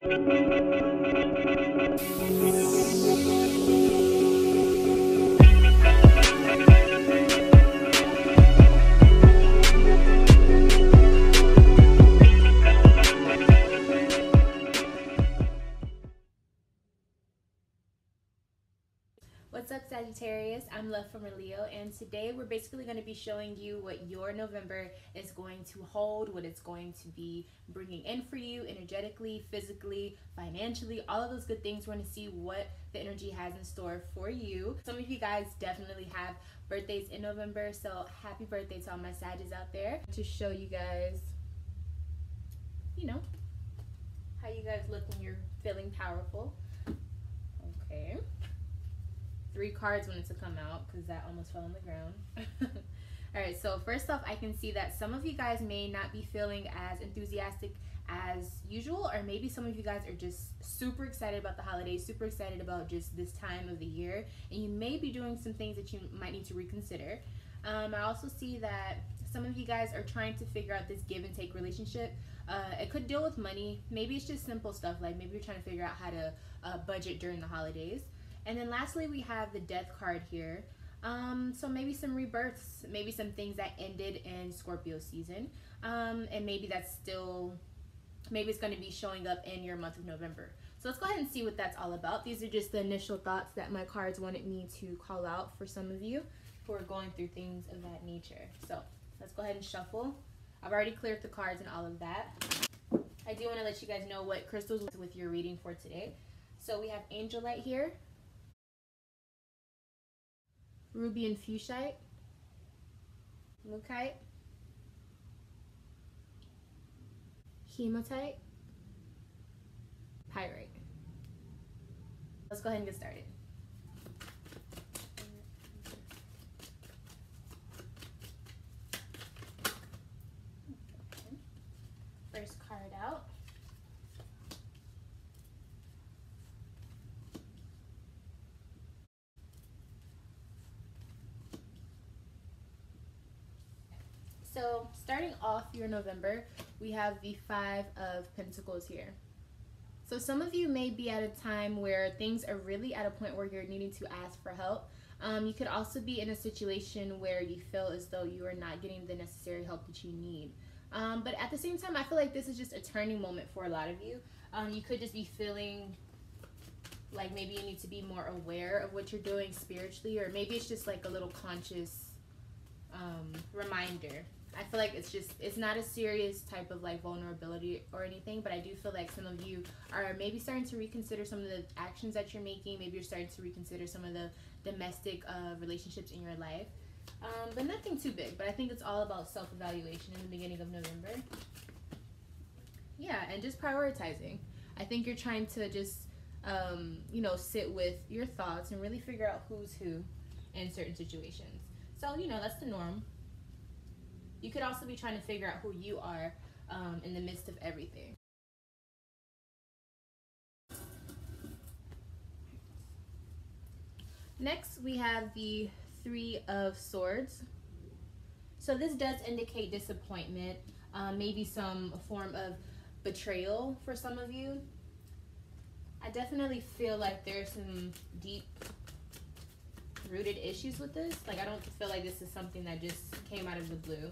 What's up, Sagittarius? I'm Love from Leo, and today we're basically going to be showing you what your November is going to hold, what it's going to be bringing in for you energetically, physically, financially, all of those good things. We're going to see what the energy has in store for you. Some of you guys definitely have birthdays in November, so happy birthday to all my Sagittarius out there. To show you guys, you know, how you guys look when you're feeling powerful. Okay. 3 cards wanted to come out because that almost fell on the ground. All right, so first off, I can see that some of you guys may not be feeling as enthusiastic as usual, or maybe some of you guys are just super excited about the holidays, super excited about just this time of the year, and you may be doing some things that you might need to reconsider. I also see that some of you guys are trying to figure out this give and take relationship. It could deal with money. Maybe it's just simple stuff, like maybe you're trying to figure out how to budget during the holidays. And then lastly, we have the Death card here. So maybe some rebirths, maybe some things that ended in Scorpio season. And maybe that's still, maybe it's going to be showing up in your month of November. So let's go ahead and see what that's all about. These are just the initial thoughts that my cards wanted me to call out for some of you who are going through things of that nature. So let's go ahead and shuffle. I've already cleared the cards and all of that. I do want to let you guys know what crystals with your reading for today. So we have Angelite here, Ruby and Fuchsite, Leucite, Hematite, Pyrite. Let's go ahead and get started. First card out. So starting off your November, we have the 5 of Pentacles here. So some of you may be at a time where things are really at a point where you're needing to ask for help. You could also be in a situation where you feel as though you are not getting the necessary help that you need. But at the same time, I feel like this is just a turning moment for a lot of you. You could just be feeling like maybe you need to be more aware of what you're doing spiritually, or maybe it's just like a little conscious reminder. I feel like it's not a serious type of like vulnerability or anything, but I do feel like some of you are maybe starting to reconsider some of the actions that you're making. Maybe you're starting to reconsider some of the domestic relationships in your life, but nothing too big. But I think it's all about self-evaluation in the beginning of November. Yeah, and just prioritizing. I think you're trying to just you know, sit with your thoughts and really figure out who's who in certain situations. So, you know, that's the norm. You could also be trying to figure out who you are in the midst of everything. Next, we have the 3 of Swords. So this does indicate disappointment, maybe some form of betrayal for some of you. I definitely feel like there's some deep rooted issues with this. Like, I don't feel like this is something that just came out of the blue.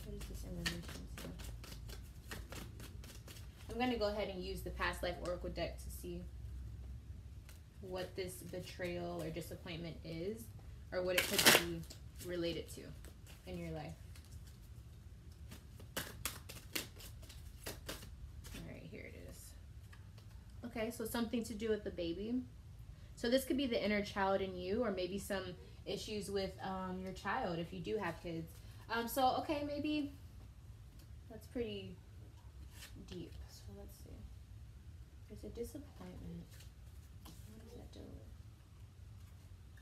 What is this in relation to? I'm going to go ahead and use the Past Life Oracle deck to see what this betrayal or disappointment is, or what it could be related to in your life. Alright, here it is. Okay, so something to do with the baby. So this could be the inner child in you, or maybe some issues with your child if you do have kids. So, okay, maybe that's pretty deep. So let's see. There's a disappointment. What does that do?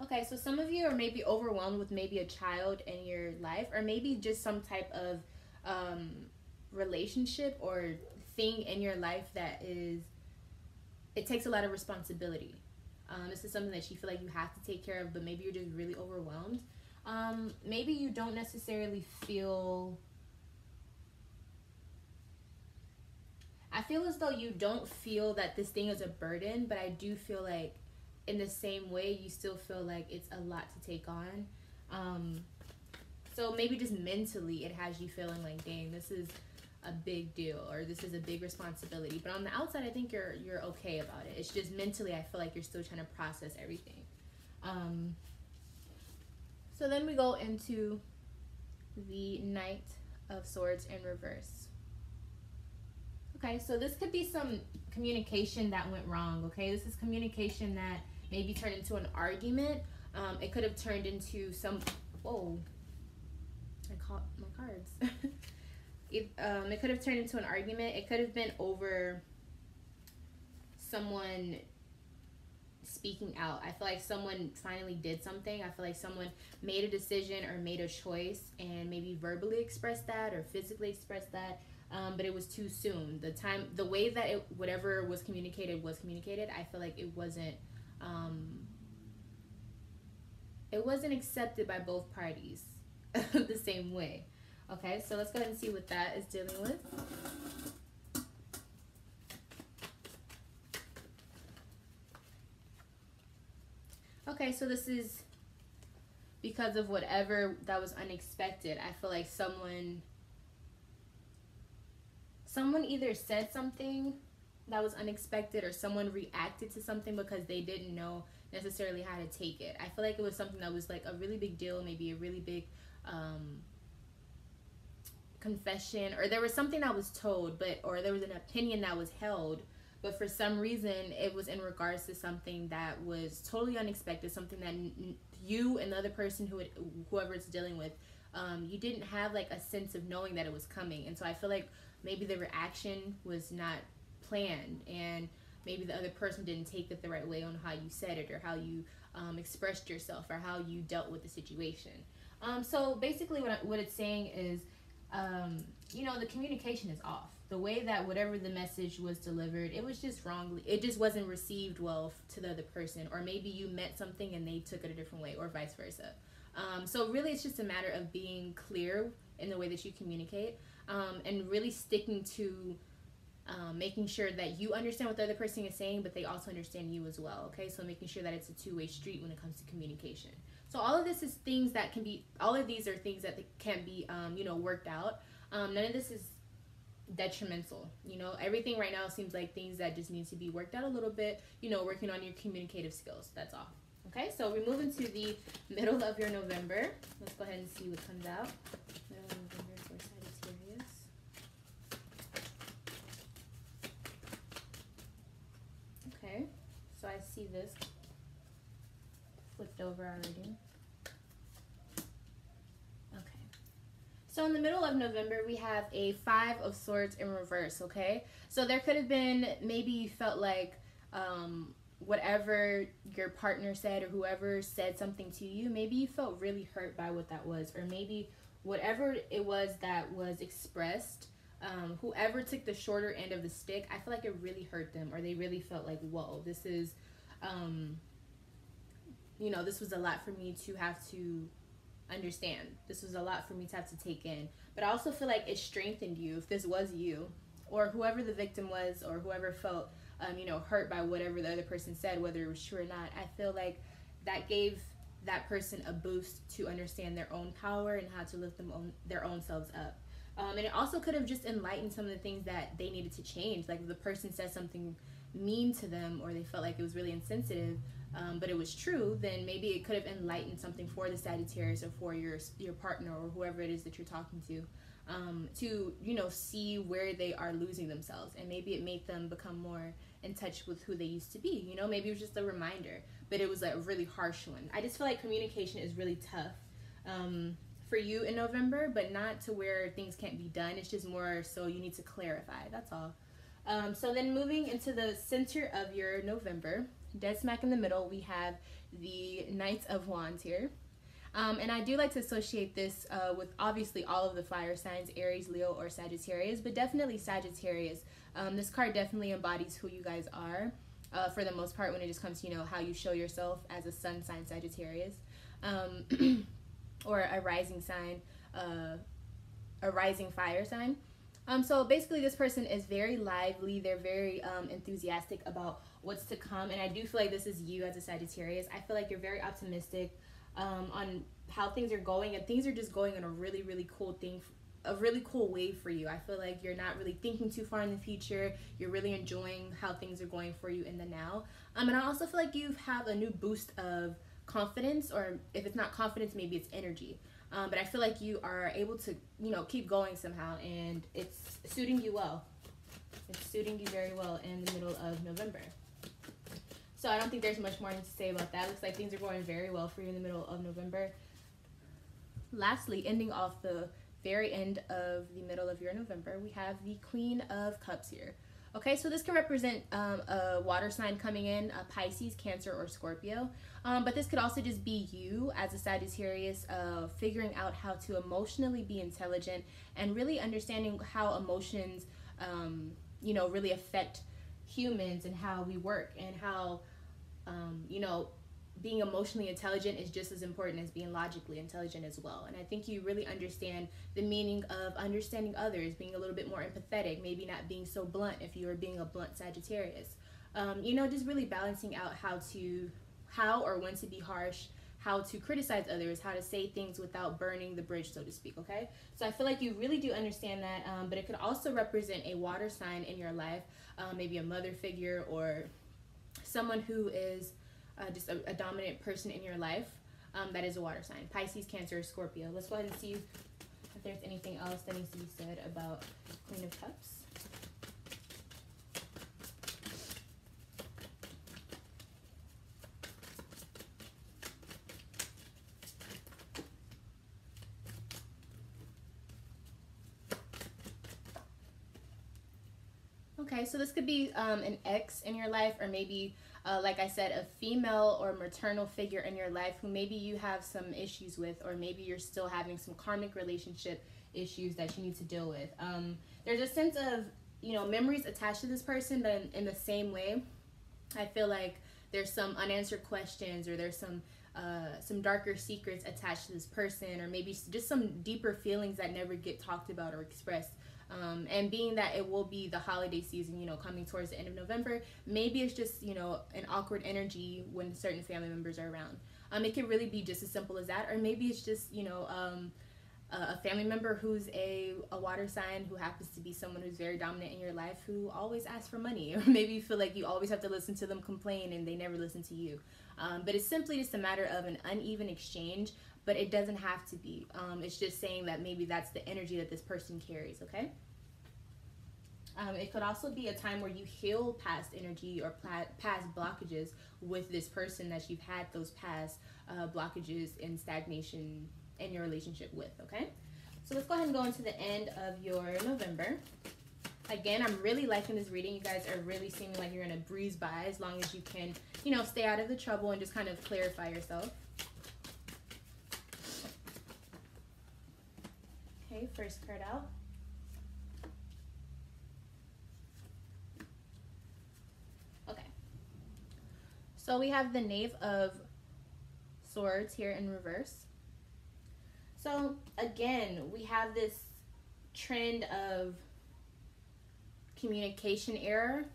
Okay, so some of you are maybe overwhelmed with maybe a child in your life, or maybe just some type of relationship or thing in your life that it takes a lot of responsibility. This is something that you feel like you have to take care of, but maybe you're just really overwhelmed. Maybe you don't necessarily feel... I feel as though you don't feel that this thing is a burden, but I do feel like in the same way you still feel like it's a lot to take on. So maybe just mentally it has you feeling like, dang, this is a big deal, or this is a big responsibility. But on the outside, I think you're okay about it. It's just mentally, I feel like you're still trying to process everything. So then we go into the Knight of Swords in reverse. Okay, so this could be some communication that went wrong, okay? This is communication that maybe turned into an argument. It could have turned into some, whoa, I caught my cards. It could have turned into an argument. It could have been over someone speaking out. I feel like someone finally did something. I feel like someone made a decision or made a choice and maybe verbally expressed that or physically expressed that, but it was too soon. The way that whatever was communicated, I feel like it wasn't accepted by both parties the same way. Okay, so let's go ahead and see what that is dealing with. Okay, so this is because of whatever that was unexpected. I feel like someone either said something that was unexpected, or someone reacted to something because they didn't know necessarily how to take it. I feel like it was something that was like a really big deal, maybe a really big confession, or there was something that was told, or there was an opinion that was held, but for some reason it was in regards to something that was totally unexpected, something that you and the other person whoever it's dealing with, you didn't have like a sense of knowing that it was coming. And so I feel like maybe the reaction was not planned, and maybe the other person didn't take it the right way on how you said it, or how you expressed yourself, or how you dealt with the situation. So basically what it's saying is, you know, the communication is off. The way that whatever the message was delivered, it was just wrongly, it just wasn't received well to the other person, or maybe you meant something and they took it a different way, or vice versa. So really it's just a matter of being clear in the way that you communicate, and really sticking to making sure that you understand what the other person is saying, but they also understand you as well. Okay, so making sure that it's a two-way street when it comes to communication. So all of this is things that can be, all of these are things that can be, you know, worked out. None of this is detrimental. You know, everything right now seems like things that just need to be worked out a little bit, you know, working on your communicative skills. That's all. Okay, so we move into the middle of your November. Let's go ahead and see what comes out. Middle of November for Sagittarius. Okay, so I see this flipped over already. Okay, so in the middle of November we have a 5 of Swords in reverse. Okay, so there could have been, maybe you felt like whatever your partner said, or whoever said something to you, maybe you felt really hurt by what that was, or maybe whatever it was that was expressed, whoever took the shorter end of the stick, I feel like it really hurt them, or they really felt like, whoa, this is you know, this was a lot for me to have to understand. This was a lot for me to have to take in. But I also feel like it strengthened you, if this was you, or whoever the victim was, or whoever felt you know, hurt by whatever the other person said, whether it was true or not. I feel like that gave that person a boost to understand their own power and how to lift their own selves up. And it also could have just enlightened some of the things that they needed to change. Like if the person said something mean to them, or they felt like it was really insensitive, but it was true, then maybe it could have enlightened something for the Sagittarius, or for your partner, or whoever it is that you're talking to, you know, see where they are losing themselves, and maybe it made them become more in touch with who they used to be. You know, maybe it was just a reminder, but it was like a really harsh one. I just feel like communication is really tough for you in November, but not to where things can't be done. It's just more so you need to clarify. That's all. So then moving into the center of your November, dead smack in the middle, we have the Knight of Wands here. And I do like to associate this with obviously all of the fire signs, Aries, Leo, or Sagittarius, but definitely Sagittarius. This card definitely embodies who you guys are for the most part, when it just comes to, you know, how you show yourself as a sun sign Sagittarius, or a rising sign, a rising fire sign. So basically, this person is very lively. They're very enthusiastic about what's to come, and I do feel like this is you as a Sagittarius. I feel like you're very optimistic on how things are going, and things are just going in a really, really cool thing, a really cool way for you. I feel like you're not really thinking too far in the future. You're really enjoying how things are going for you in the now. And I also feel like you have a new boost of confidence, or if it's not confidence, maybe it's energy. But I feel like you are able to, keep going somehow, and it's suiting you well. It's suiting you very well in the middle of November. So I don't think there's much more to say about that. Looks like things are going very well for you in the middle of November. Lastly, ending off the very end of the middle of your November, we have the Queen of Cups here. Okay, so this can represent a water sign coming in, a Pisces, Cancer, or Scorpio. But this could also just be you as a Sagittarius figuring out how to emotionally be intelligent and really understanding how emotions, really affect humans and how we work, and how, being emotionally intelligent is just as important as being logically intelligent as well. And I think you really understand the meaning of understanding others, being a little bit more empathetic, maybe not being so blunt if you were being a blunt Sagittarius. Just really balancing out how or when to be harsh, how to criticize others, how to say things without burning the bridge, so to speak, okay? So I feel like you really do understand that, but it could also represent a water sign in your life, maybe a mother figure or someone who is just a dominant person in your life that is a water sign. Pisces, Cancer, Scorpio. Let's go ahead and see if there's anything else that needs to be said about Queen of Cups. Okay, so this could be an ex in your life, or maybe, like I said, a female or maternal figure in your life who maybe you have some issues with, or maybe you're still having some karmic relationship issues that you need to deal with. There's a sense of, memories attached to this person, but in the same way, I feel like there's some unanswered questions, or there's some darker secrets attached to this person, or maybe just some deeper feelings that never get talked about or expressed. And being that it will be the holiday season, coming towards the end of November, maybe it's just, an awkward energy when certain family members are around. It can really be just as simple as that, or maybe it's just, a family member who's a water sign, who happens to be someone who's very dominant in your life, who always asks for money, or maybe you feel like you always have to listen to them complain and they never listen to you. But it's simply just a matter of an uneven exchange, but it doesn't have to be. It's just saying that maybe that's the energy that this person carries, okay? It could also be a time where you heal past energy or past blockages with this person that you've had those past blockages and stagnation in your relationship with, okay? So let's go ahead and go into the end of your November. Again, I'm really liking this reading. You guys are really seeming like you're going to breeze by, as long as you can, stay out of the trouble and just kind of clarify yourself. Okay, first card out. Okay. So we have the Knave of Swords here in reverse. So again, we have this trend of communication error.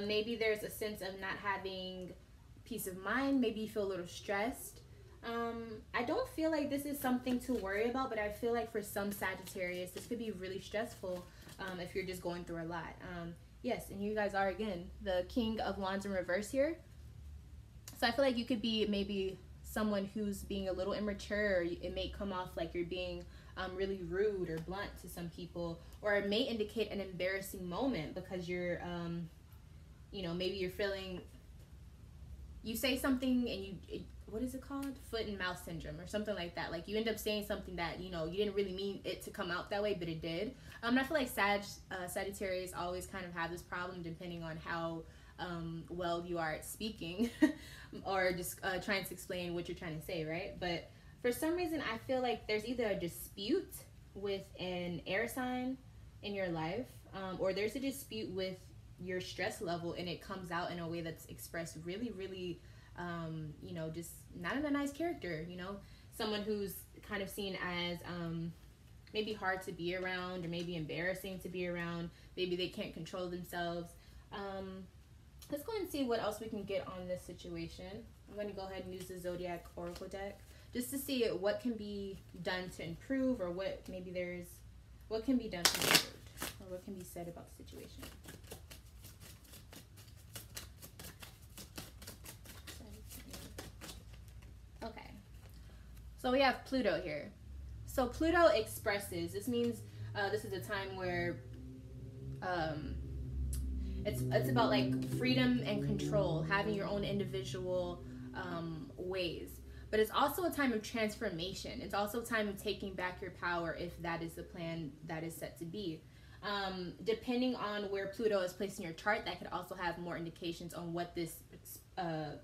Maybe there's a sense of not having peace of mind. Maybe you feel a little stressed. I don't feel like this is something to worry about, but I feel like for some Sagittarius, this could be really stressful if you're just going through a lot. Yes, and you guys are, again, the King of Wands in reverse here. So I feel like you could be maybe someone who's being a little immature, or it may come off like you're being really rude or blunt to some people, or it may indicate an embarrassing moment because you're, maybe you're feeling, you say something and what is it called? Foot and mouth syndrome or something like that. Like you end up saying something that, you didn't really mean it to come out that way, but it did. And I feel like Sagittarius always kind of have this problem depending on how well you are at speaking or just trying to explain what you're trying to say, right? But for some reason, I feel like there's either a dispute with an air sign in your life, or there's a dispute with your stress level, and it comes out in a way that's expressed really, really, just not in a nice character, someone who's kind of seen as maybe hard to be around, or maybe embarrassing to be around. Maybe they can't control themselves. Let's go and see what else we can get on this situation. I'm going to go ahead and use the Zodiac Oracle deck just to see what can be done to improve, or what can be done to improve, or what can be said about the situation. Okay, so we have Pluto here. So Pluto expresses. This means this is a time where it's about like freedom and control, having your own individual ways. But it's also a time of transformation. It's also a time of taking back your power, if that is the plan that is set to be. Depending on where Pluto is placed in your chart, that could also have more indications on what this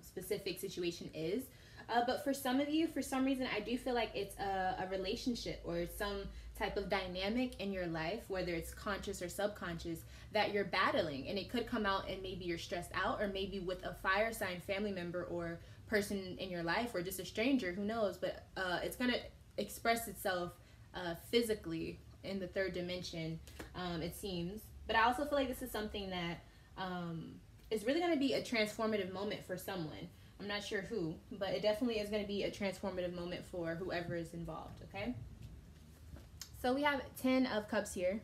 specific situation is. But for some of you, for some reason, I do feel like it's a relationship or some type of dynamic in your life, whether it's conscious or subconscious, that you're battling. And it could come out and maybe you're stressed out, or maybe with a fire sign family member or person in your life, or just a stranger, who knows. But it's going to express itself physically in the third dimension, it seems. But I also feel like this is something that is really going to be a transformative moment for someone. I'm not sure who, but it definitely is going to be a transformative moment for whoever is involved, okay? So we have 10 of Cups here.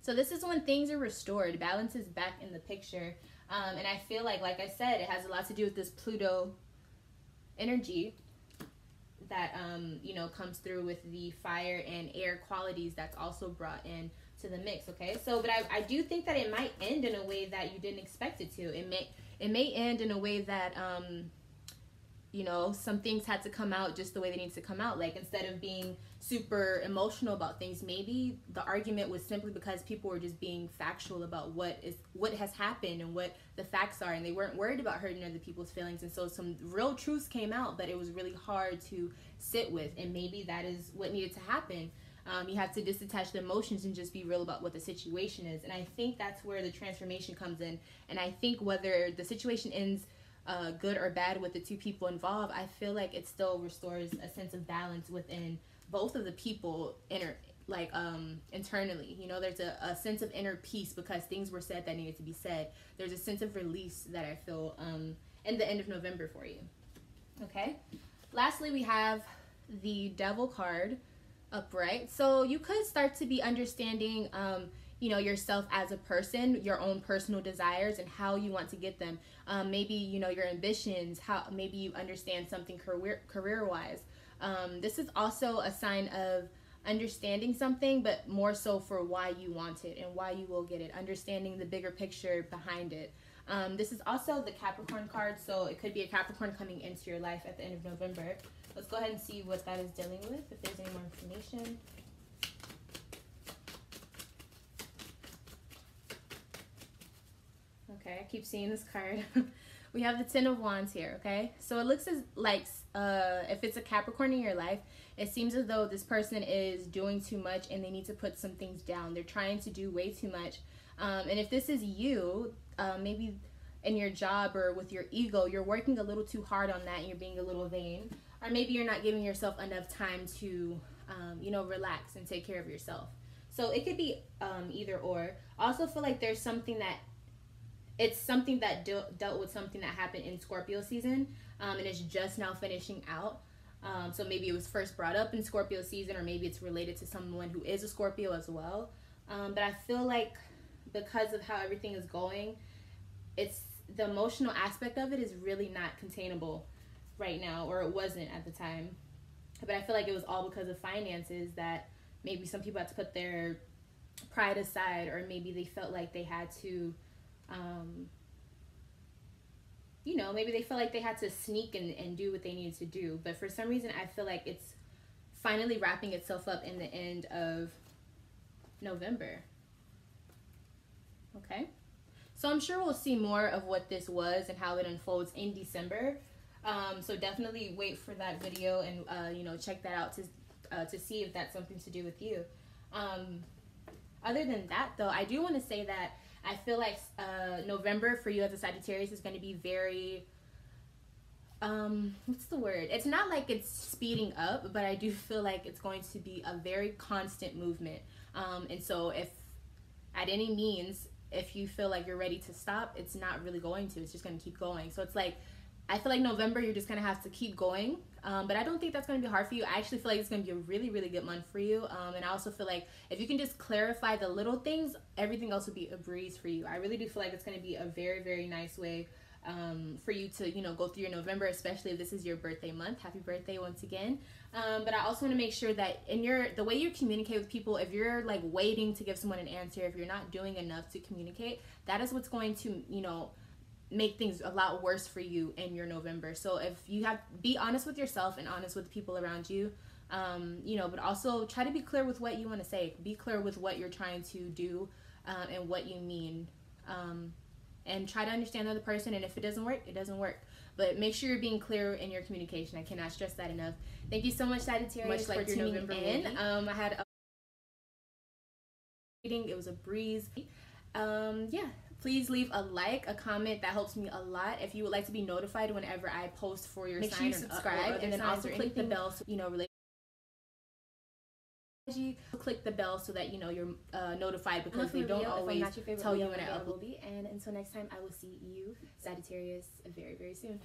So this is when things are restored. Balance is back in the picture. And I feel like I said, it has a lot to do with this Pluto energy that, you know, comes through with the fire and air qualities that's also brought in to the mix, okay? So, but I do think that it might end in a way that you didn't expect it to. It may end in a way that, you know, some things had to come out just the way they need to come out. Like, instead of being super emotional about things, maybe the argument was simply because people were just being factual about what has happened and what the facts are, and they weren't worried about hurting other people's feelings. And so some real truths came out, but it was really hard to sit with, and maybe that is what needed to happen. You have to disattach the emotions and just be real about what the situation is. And I think that's where the transformation comes in. And I think whether the situation ends good or bad with the two people involved, I feel like it still restores a sense of balance within both of the people internally. You know, there's a sense of inner peace because things were said that needed to be said. There's a sense of release that I feel in the end of November for you. Okay. Lastly, we have the Devil card upright. So you could start to be understanding you know, yourself as a person, your own personal desires and how you want to get them. Maybe, you know, your ambitions, how maybe you understand something career-wise. This is also a sign of understanding something, but more so for why you want it and why you will get it, understanding the bigger picture behind it. This is also the Capricorn card, so it could be a Capricorn coming into your life at the end of November. Let's go ahead and see what that is dealing with, if there's any more information. Okay, I keep seeing this card. We have the Ten of Wands here, okay? So it looks as like, if it's a Capricorn in your life, it seems as though this person is doing too much and they need to put some things down. They're trying to do way too much. And if this is you, maybe in your job or with your ego, you're working a little too hard on that and you're being a little vain. Or maybe you're not giving yourself enough time to, you know, relax and take care of yourself. So it could be either or. I also feel like there's something that, it's something that dealt with something that happened in Scorpio season, and it's just now finishing out. So maybe it was first brought up in Scorpio season, or maybe it's related to someone who is a Scorpio as well. But I feel like because of how everything is going, it's the emotional aspect of it is really not containable right now, or it wasn't at the time. But I feel like it was all because of finances, that maybe some people had to put their pride aside, or maybe they felt like they had to, you know, maybe they felt like they had to sneak and do what they needed to do. But for some reason, I feel like it's finally wrapping itself up in the end of November. Okay. So I'm sure we'll see more of what this was and how it unfolds in December. So definitely wait for that video and, you know, check that out to see if that's something to do with you. Other than that, though, I do want to say that I feel like November for you as a Sagittarius is going to be very what's the word? It's not like it's speeding up, but I do feel like it's going to be a very constant movement. And so if at any means, if you feel like you're ready to stop, it's not really going to. It's just going to keep going. So it's like, I feel like November, you're just going to have to keep going. But I don't think that's going to be hard for you. I actually feel like it's going to be a really, really good month for you. And I also feel like if you can just clarify the little things, everything else will be a breeze for you. I really do feel like it's going to be a very, very nice way for you to, you know, go through your November, especially if this is your birthday month. Happy birthday once again. But I also want to make sure that in the way you communicate with people, if you're like waiting to give someone an answer, if you're not doing enough to communicate, that is what's going to, you know, make things a lot worse for you in your November. So if you be honest with yourself and honest with people around you, you know, but also try to be clear with what you want to say. Be clear with what you're trying to do and what you mean. And try to understand the other person, and if it doesn't work, it doesn't work. But make sure you're being clear in your communication. I cannot stress that enough. Thank you so much, Sagittarius, for tuning in. I had a reading. It was a breeze. Yeah, please leave a like, a comment. That helps me a lot. If you would like to be notified whenever I post for your sign, make sure you subscribe, and then also click the bell, so, you know, click the bell so that you know you're notified, because they don't always tell you when I upload. And until next time, I will see you, Sagittarius, very, very soon.